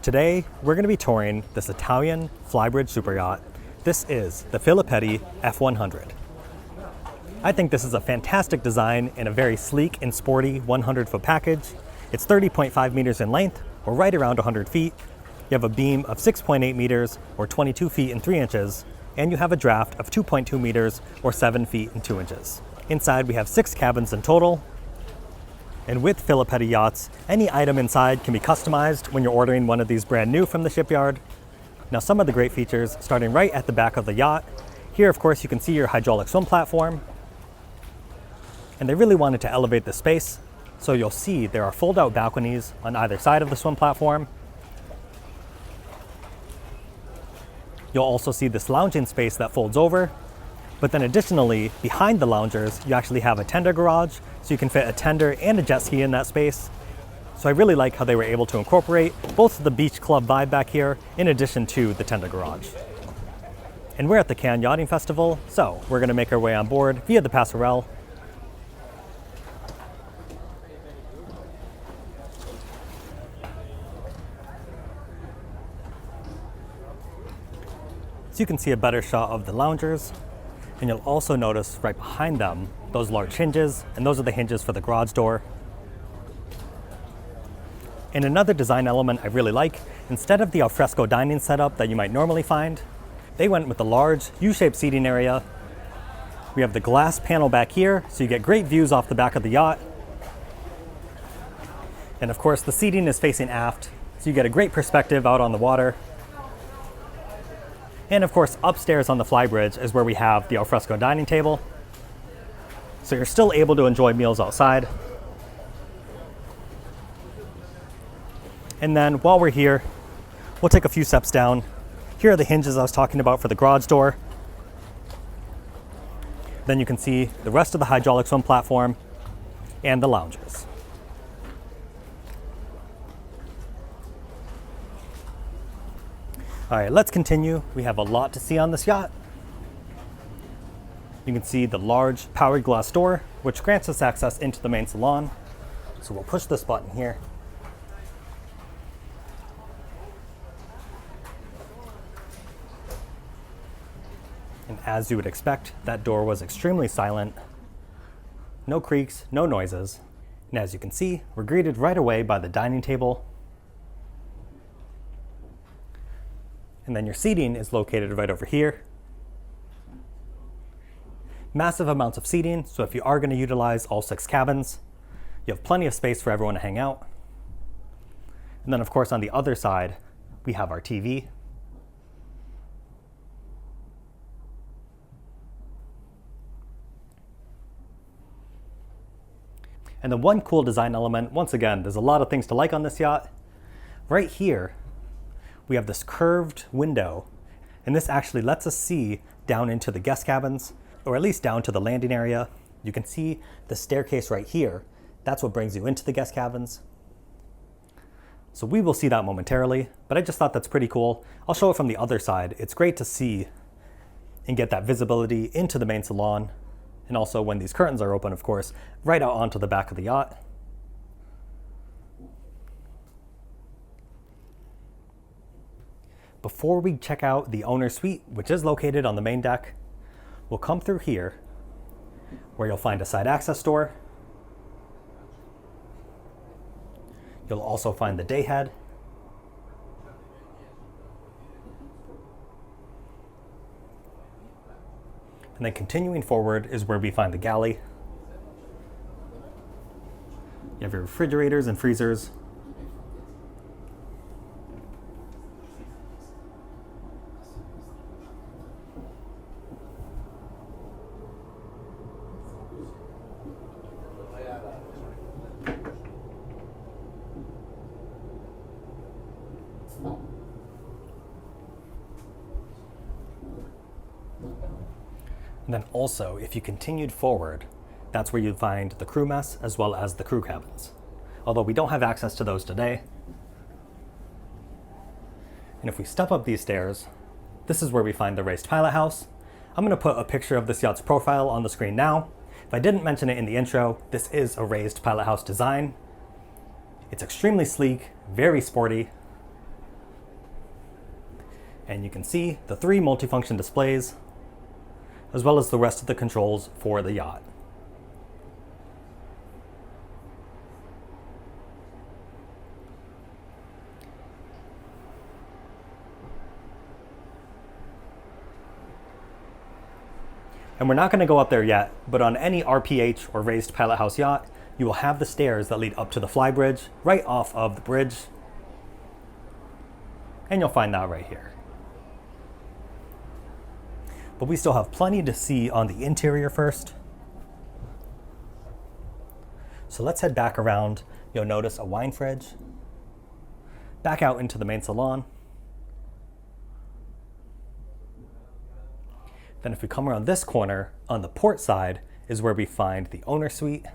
Today, we're going to be touring this Italian flybridge superyacht. This is the Filippetti F100. I think this is a fantastic design and a very sleek and sporty 100-foot package. It's 30.5 meters in length, or right around 100 feet. You have a beam of 6.8 meters, or 22 feet and 3 inches, and you have a draft of 2.2 meters, or 7 feet and 2 inches. Inside, we have 6 cabins in total. And with Filippetti yachts, any item inside can be customized when you're ordering one of these brand new from the shipyard. Now, some of the great features, starting right at the back of the yacht. Here, of course, you can see your hydraulic swim platform. And they really wanted to elevate the space, so you'll see there are fold-out balconies on either side of the swim platform. You'll also see this lounging space that folds over. But then additionally, behind the loungers, you actually have a tender garage, so you can fit a tender and a jet ski in that space. So I really like how they were able to incorporate both the beach club vibe back here, in addition to the tender garage. And we're at the Cannes Yachting Festival, so we're gonna make our way on board via the Passerelle. So you can see a better shot of the loungers. And you'll also notice right behind them, those large hinges, and those are the hinges for the garage door. And another design element I really like, instead of the alfresco dining setup that you might normally find, they went with the large U-shaped seating area. We have the glass panel back here, so you get great views off the back of the yacht. And of course, the seating is facing aft, so you get a great perspective out on the water. And of course, upstairs on the flybridge is where we have the alfresco dining table. So you're still able to enjoy meals outside. And then while we're here, we'll take a few steps down. Here are the hinges I was talking about for the garage door. Then you can see the rest of the hydraulic swim platform and the loungers. All right, let's continue. We have a lot to see on this yacht. You can see the large powered glass door, which grants us access into the main salon. So we'll push this button here. And as you would expect, that door was extremely silent. No creaks, no noises. And as you can see, we're greeted right away by the dining table. And then your seating is located right over here. Massive amounts of seating, so if you are going to utilize all 6 cabins, you have plenty of space for everyone to hang out. And then of course on the other side, we have our TV. And the one cool design element, once again, there's a lot of things to like on this yacht. Right here, we have this curved window, and this actually lets us see down into the guest cabins, or at least down to the landing area. You can see the staircase right here. That's what brings you into the guest cabins. So we will see that momentarily, but I just thought that's pretty cool. I'll show it from the other side. It's great to see and get that visibility into the main salon, and also when these curtains are open, of course, right out onto the back of the yacht. Before we check out the owner's suite, which is located on the main deck, we'll come through here where you'll find a side access door. You'll also find the day head. And then continuing forward is where we find the galley. You have your refrigerators and freezers. And then also, if you continued forward, that's where you'd find the crew mess as well as the crew cabins. Although we don't have access to those today. And if we step up these stairs, this is where we find the raised pilot house. I'm going to put a picture of this yacht's profile on the screen now. If I didn't mention it in the intro, this is a raised pilot house design. It's extremely sleek, very sporty. And you can see the 3 multifunction displays, as well as the rest of the controls for the yacht. And we're not going to go up there yet, but on any RPH or raised pilot house yacht, you will have the stairs that lead up to the flybridge right off of the bridge. And you'll find that right here. But we still have plenty to see on the interior first. So let's head back around. You'll notice a wine fridge. Back out into the main salon. Then if we come around this corner, on the port side is where we find the owner suite.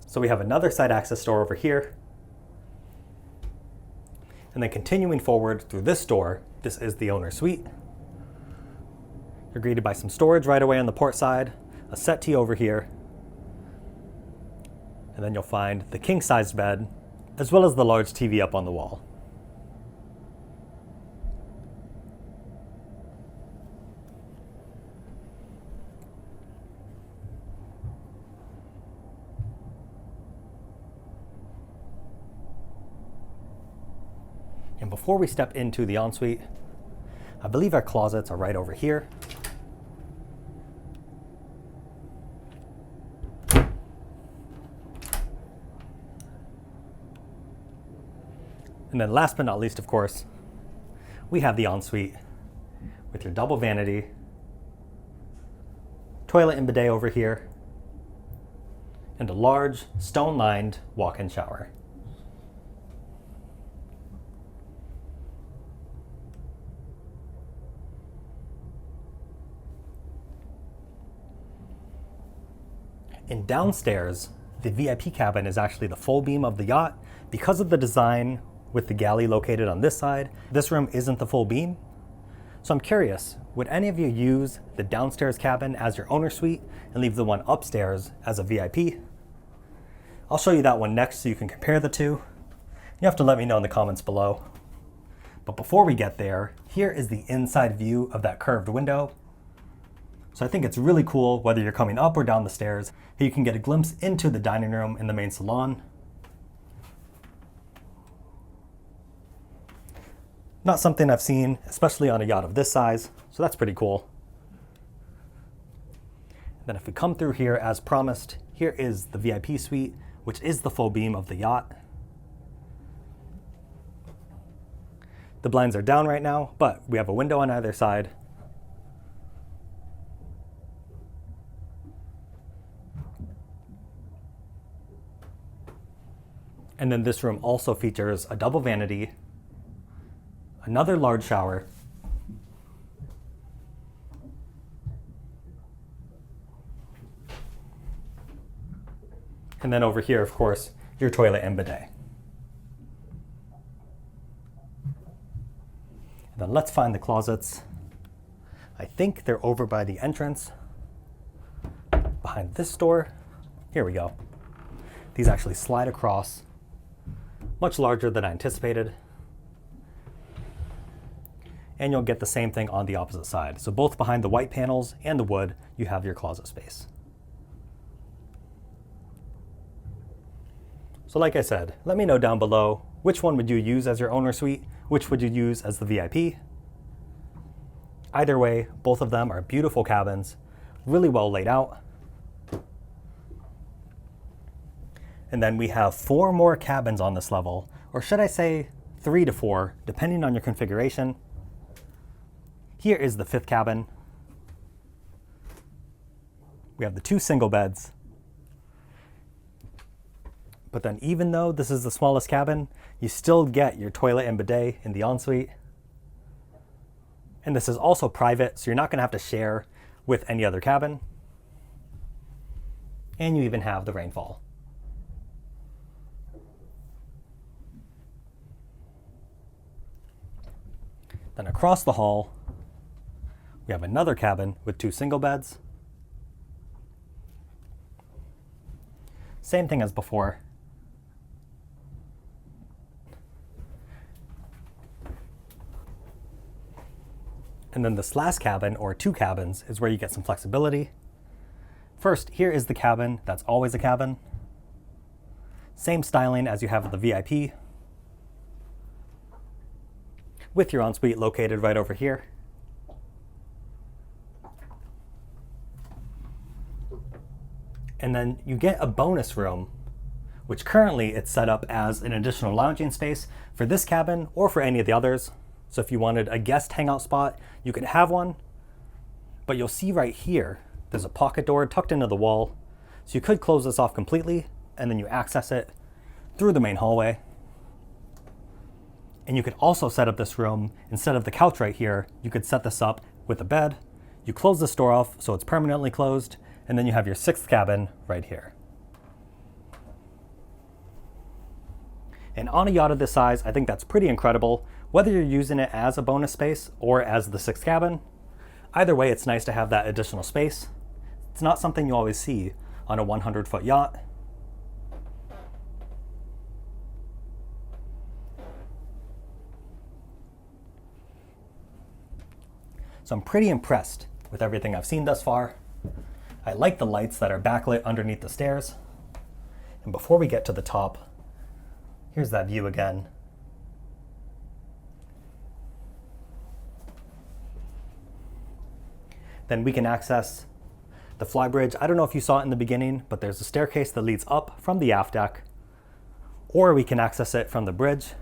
So we have another side access door over here. And then continuing forward through this door, this is the owner suite. You're greeted by some storage right away on the port side, a settee over here, and then you'll find the king-sized bed, as well as the large TV up on the wall. And before we step into the ensuite, I believe our closets are right over here. And then last but not least, of course, we have the ensuite with your double vanity, toilet and bidet over here, and a large stone-lined walk-in shower. And downstairs, the VIP cabin is actually the full beam of the yacht. Because of the design with the galley located on this side, this room isn't the full beam. So I'm curious, would any of you use the downstairs cabin as your owner suite and leave the one upstairs as a VIP? I'll show you that one next so you can compare the two. You have to let me know in the comments below. But before we get there, here is the inside view of that curved window. So I think it's really cool whether you're coming up or down the stairs, you can get a glimpse into the dining room in the main salon. Not something I've seen, especially on a yacht of this size, so that's pretty cool. Then if we come through here as promised, here is the VIP suite, which is the full beam of the yacht. The blinds are down right now, but we have a window on either side. And then this room also features a double vanity, another large shower, and then over here, of course, your toilet and bidet. And then let's find the closets. I think they're over by the entrance, behind this door. Here we go. These actually slide across, much larger than I anticipated. And you'll get the same thing on the opposite side. So both behind the white panels and the wood, you have your closet space. So like I said, let me know down below, which one would you use as your owner suite? Which would you use as the VIP? Either way, both of them are beautiful cabins, really well laid out. And then we have 4 more cabins on this level, or should I say 3 to 4, depending on your configuration. Here is the 5th cabin. We have the 2 single beds. But then even though this is the smallest cabin, you still get your toilet and bidet in the ensuite. And this is also private, so you're not gonna have to share with any other cabin. And you even have the rainfall. Then across the hall, we have another cabin with 2 single beds. Same thing as before. And then this last cabin, or 2 cabins, is where you get some flexibility. First, here is the cabin that's always a cabin. Same styling as you have with the VIP, with your ensuite located right over here. And then you get a bonus room, which currently it's set up as an additional lounging space for this cabin or for any of the others. So if you wanted a guest hangout spot, you could have one. But you'll see right here, there's a pocket door tucked into the wall. So you could close this off completely and then you access it through the main hallway. And you could also set up this room, instead of the couch right here, you could set this up with a bed. You close this door off so it's permanently closed, and then you have your 6th cabin right here. And on a yacht of this size, I think that's pretty incredible, whether you're using it as a bonus space or as the 6th cabin. Either way, it's nice to have that additional space. It's not something you always see on a 100-foot yacht. So I'm pretty impressed with everything I've seen thus far. I like the lights that are backlit underneath the stairs. And before we get to the top, here's that view again. Then we can access the flybridge. I don't know if you saw it in the beginning, but there's a staircase that leads up from the aft deck, or we can access it from the bridge.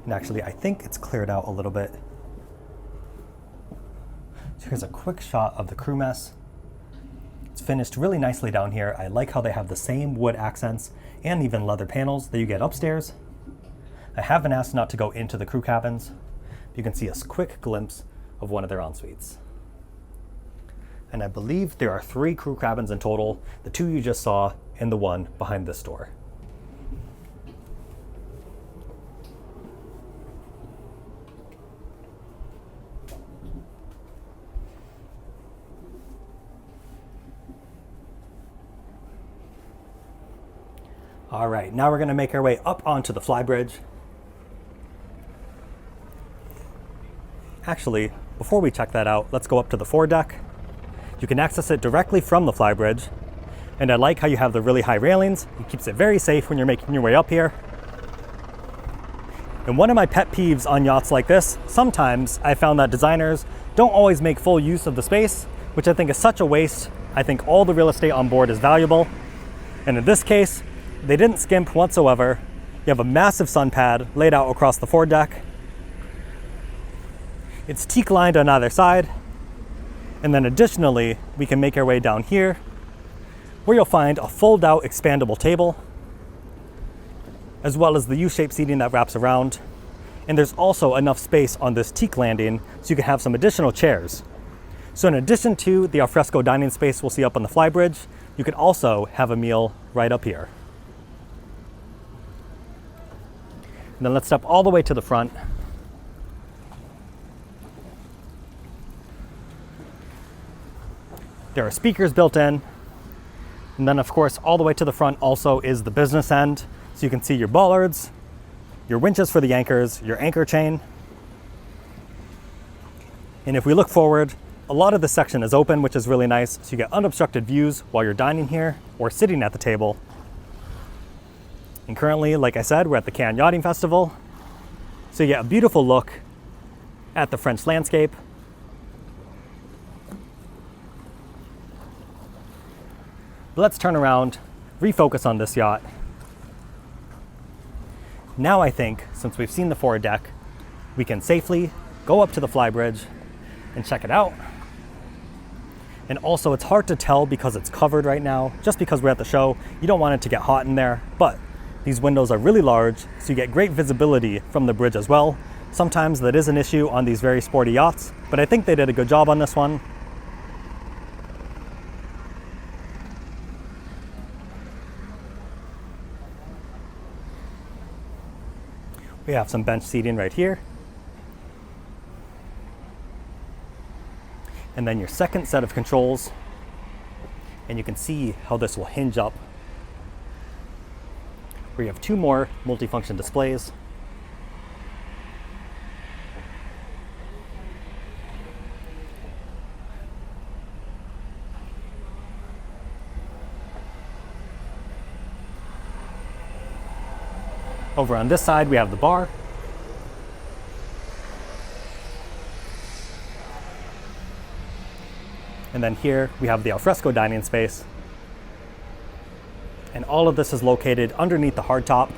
And actually, I think it's cleared out a little bit. So here's a quick shot of the crew mess. It's finished really nicely down here. I like how they have the same wood accents and even leather panels that you get upstairs. I have been asked not to go into the crew cabins. You can see a quick glimpse of one of their en-suites. And I believe there are 3 crew cabins in total, the 2 you just saw and the one behind this door. All right, now we're gonna make our way up onto the flybridge. Actually, before we check that out, let's go up to the foredeck. You can access it directly from the flybridge. And I like how you have the really high railings. It keeps it very safe when you're making your way up here. And one of my pet peeves on yachts like this, sometimes I found that designers don't always make full use of the space, which I think is such a waste. I think all the real estate on board is valuable. And in this case, they didn't skimp whatsoever. You have a massive sun pad laid out across the foredeck. It's teak lined on either side. And then additionally, we can make our way down here where you'll find a fold out expandable table, as well as the U-shaped seating that wraps around. And there's also enough space on this teak landing so you can have some additional chairs. So in addition to the alfresco dining space we'll see up on the flybridge, you could also have a meal right up here. And then let's step all the way to the front. There are speakers built in. And then of course, all the way to the front also is the business end. So you can see your bollards, your winches for the anchors, your anchor chain. And if we look forward, a lot of this section is open, which is really nice. So you get unobstructed views while you're dining here or sitting at the table. And currently, like I said, we're at the Cannes Yachting Festival. So you get a beautiful look at the French landscape. But let's turn around, refocus on this yacht. Now I think, since we've seen the foredeck, we can safely go up to the flybridge and check it out. And also, it's hard to tell because it's covered right now, just because we're at the show. You don't want it to get hot in there, but these windows are really large, so you get great visibility from the bridge as well. Sometimes that is an issue on these very sporty yachts, but I think they did a good job on this one. We have some bench seating right here. And then your second set of controls. And you can see how this will hinge up where you have 2 more multifunction displays. Over on this side, we have the bar. And then here we have the alfresco dining space. And all of this is located underneath the hardtop.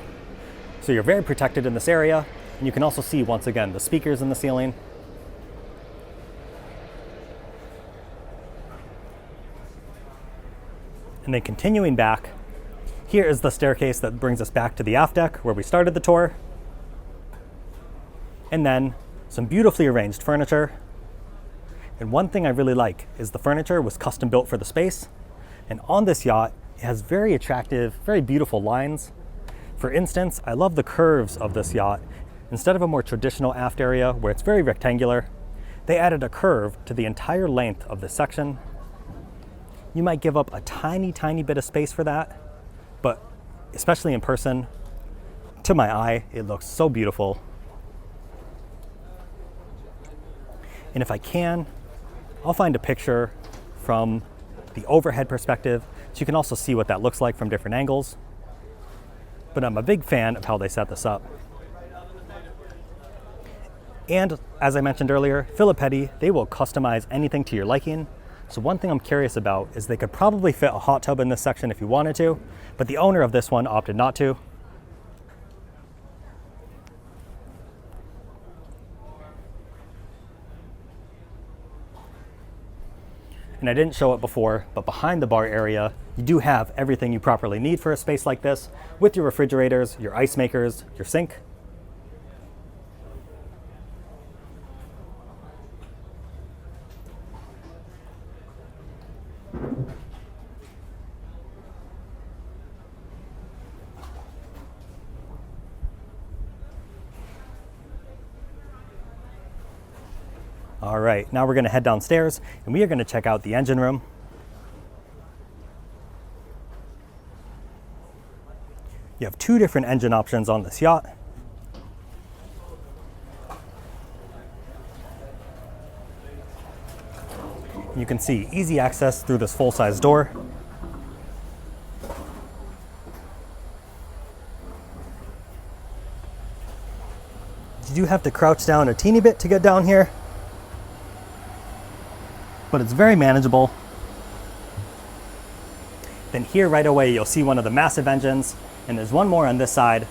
So you're very protected in this area. And you can also see, once again, the speakers in the ceiling. And then continuing back, here is the staircase that brings us back to the aft deck where we started the tour. And then some beautifully arranged furniture. And one thing I really like is the furniture was custom built for the space. And on this yacht, it has very attractive, very beautiful lines. For instance, I love the curves of this yacht. Instead of a more traditional aft area where it's very rectangular, they added a curve to the entire length of this section. You might give up a tiny, tiny bit of space for that, but especially in person, to my eye, it looks so beautiful. And if I can, I'll find a picture from the overhead perspective so you can also see what that looks like from different angles. But I'm a big fan of how they set this up. And as I mentioned earlier, Filippetti, they will customize anything to your liking. So one thing I'm curious about is they could probably fit a hot tub in this section if you wanted to, but the owner of this one opted not to. And I didn't show it before, but behind the bar area, you do have everything you properly need for a space like this, with your refrigerators, your ice makers, your sink. All right, now we're gonna head downstairs and we are gonna check out the engine room. You have 2 different engine options on this yacht. You can see easy access through this full-size door. You do have to crouch down a teeny bit to get down here, but it's very manageable. Then here right away, you'll see one of the massive engines, and there's one more on this side.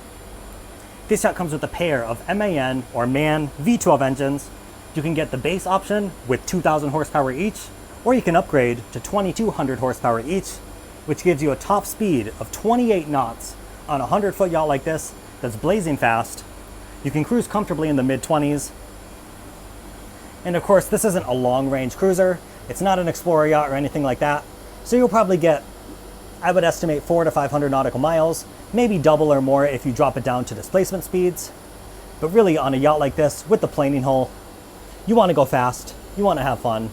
This yacht comes with a pair of MAN or MAN V12 engines. You can get the base option with 2,000 horsepower each, or you can upgrade to 2,200 horsepower each, which gives you a top speed of 28 knots on a 100-foot yacht like this that's blazing fast. You can cruise comfortably in the mid-20s. And of course, this isn't a long-range cruiser. It's not an Explorer yacht or anything like that. So you'll probably get, I would estimate, 400 to 500 nautical miles, maybe double or more if you drop it down to displacement speeds. But really, on a yacht like this with the planing hull, you want to go fast, you want to have fun,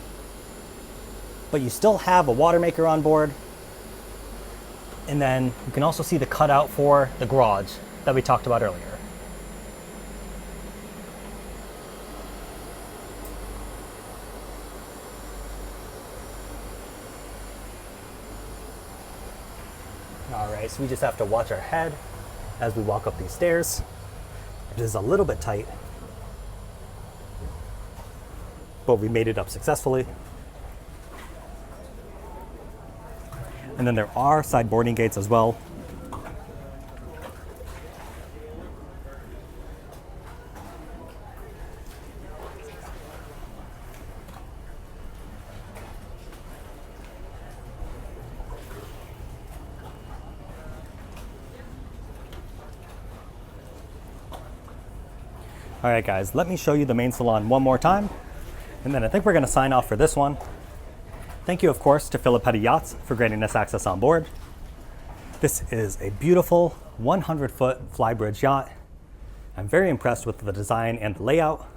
but you still have a water maker on board. And then you can also see the cutout for the garage that we talked about earlier. All right, so we just have to watch our head as we walk up these stairs. It is a little bit tight, but we made it up successfully. And then there are side boarding gates as well. All right, guys, let me show you the main salon one more time, and then I think we're gonna sign off for this one. Thank you, of course, to Filippetti Yachts for granting us access on board. This is a beautiful 100-foot flybridge yacht. I'm very impressed with the design and the layout.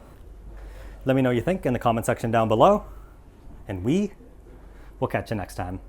Let me know what you think in the comment section down below, and we will catch you next time.